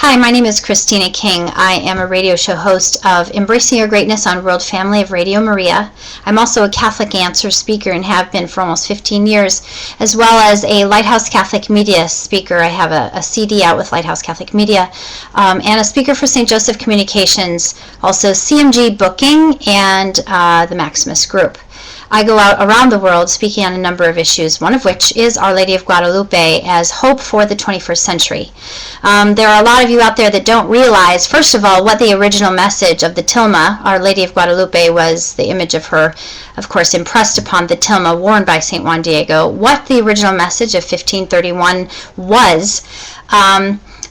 Hi, my name is Christina King. I am a radio show host of Embracing Your Greatness on World Family of Radio Maria. I'm also a Catholic Answer speaker and have been for almost 15 years, as well as a Lighthouse Catholic Media speaker. I have a CD out with Lighthouse Catholic Media, and a speaker for St. Joseph Communications, also CMG Booking, and the Maximus Group. I go out around the world speaking on a number of issues, one of which is Our Lady of Guadalupe as hope for the 21st century. There are a lot of you out there that don't realize, first of all, what the original message of the tilma, Our Lady of Guadalupe, was the image of her, of course, impressed upon the tilma worn by St. Juan Diego, what the original message of 1531 was.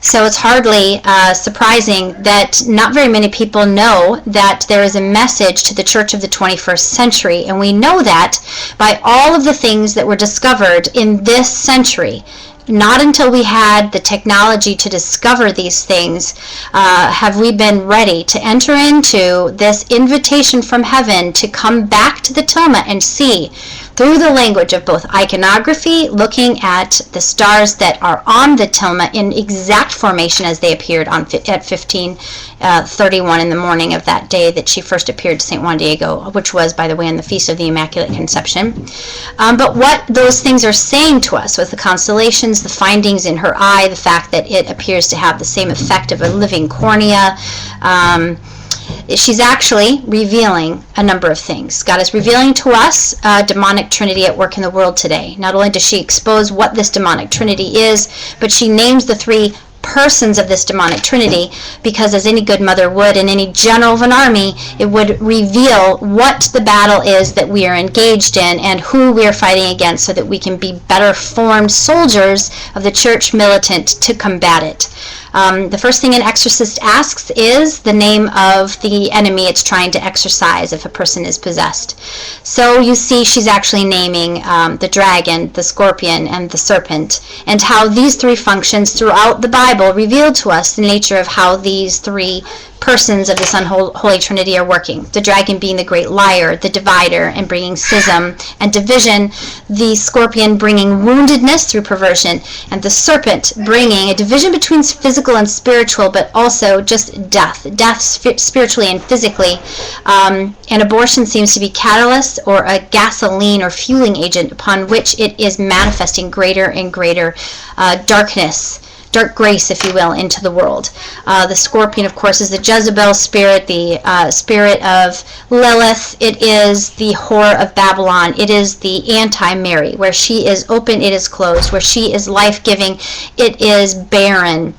So it's hardly surprising that not very many people know that there is a message to the Church of the 21st century, and we know that by all of the things that were discovered in this century. Not until we had the technology to discover these things have we been ready to enter into this invitation from heaven to come back to the tilma and see through the language of both iconography, looking at the stars that are on the tilma in exact formation as they appeared at 1531 in the morning of that day that she first appeared to St. Juan Diego, which was, by the way, on the Feast of the Immaculate Conception. But what those things are saying to us with the constellations, the findings in her eye, the fact that it appears to have the same effect of a living cornea, she's actually revealing a number of things. God is revealing to us a demonic trinity at work in the world today. Not only does she expose what this demonic trinity is, but she names the three persons of this demonic trinity, because as any good mother would, and any general of an army, it would reveal what the battle is that we are engaged in and who we are fighting against, so that we can be better formed soldiers of the church militant to combat it. The first thing an exorcist asks is the name of the enemy it's trying to exorcise if a person is possessed. So you see she's actually naming the dragon, the scorpion, and the serpent, and how these three functions throughout the Bible reveal to us the nature of how these three persons of this unholy trinity are working. The dragon being the great liar, the divider, and bringing schism and division, the scorpion bringing woundedness through perversion, and the serpent bringing a division between physical and spiritual, but also just death spiritually and physically. And abortion seems to be catalyst or a gasoline or fueling agent upon which it is manifesting greater and greater dark grace, if you will, into the world. The scorpion, of course, is the Jezebel spirit, the spirit of Lilith. It is the whore of Babylon. It is the anti-Mary. Where she is open, it is closed. Where she is life-giving, it is barren.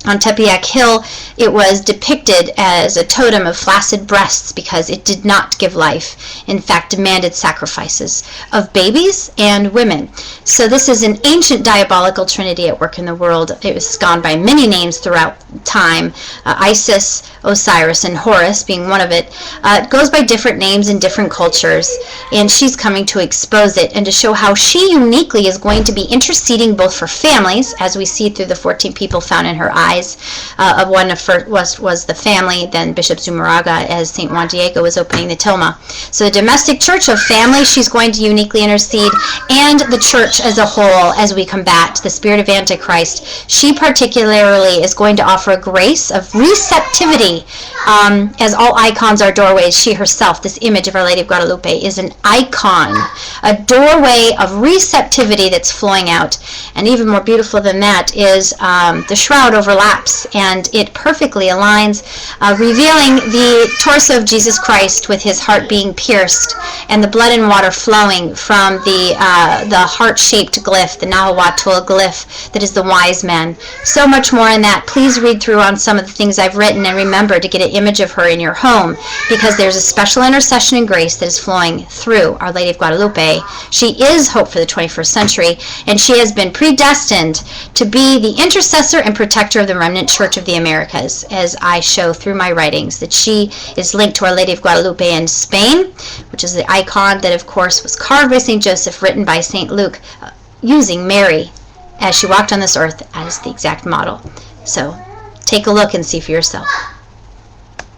On Tepeyac Hill, it was depicted as a totem of flaccid breasts because it did not give life. In fact, demanded sacrifices of babies and women. So this is an ancient diabolical trinity at work in the world. It was gone by many names throughout time. Isis, Osiris, and Horus being one of it. It goes by different names in different cultures, and she's coming to expose it and to show how she uniquely is going to be interceding both for families, as we see through the 14 people found in her eyes. Of one of was the family, then Bishop Zumarraga, as St. Juan Diego was opening the tilma. So the domestic church of family, she's going to uniquely intercede, and the church as a whole as we combat the spirit of Antichrist. She particularly is going to offer a grace of receptivity, as all icons are doorways. She herself, this image of Our Lady of Guadalupe, is an icon, a doorway of receptivity that's flowing out. And even more beautiful than that is the shroud overlaps, and it perfectly aligns, revealing the torso of Jesus Christ with his heart being pierced and the blood and water flowing from the heart-shaped glyph, the Nahuatl glyph that is the wise man. So much more in that. Please read through on some of the things I've written, and remember to get an image of her in your home, because there's a special intercession and grace that is flowing through Our Lady of Guadalupe. She is hope for the 21st century, and she has been predestined to be the intercessor and protector of the remnant church of the Americas, as I show through my writings, that she is linked to Our Lady of Guadalupe in Spain, which is the icon that, of course, was carved by St. Joseph, written by St. Luke, using Mary as she walked on this earth as the exact model. So take a look and see for yourself.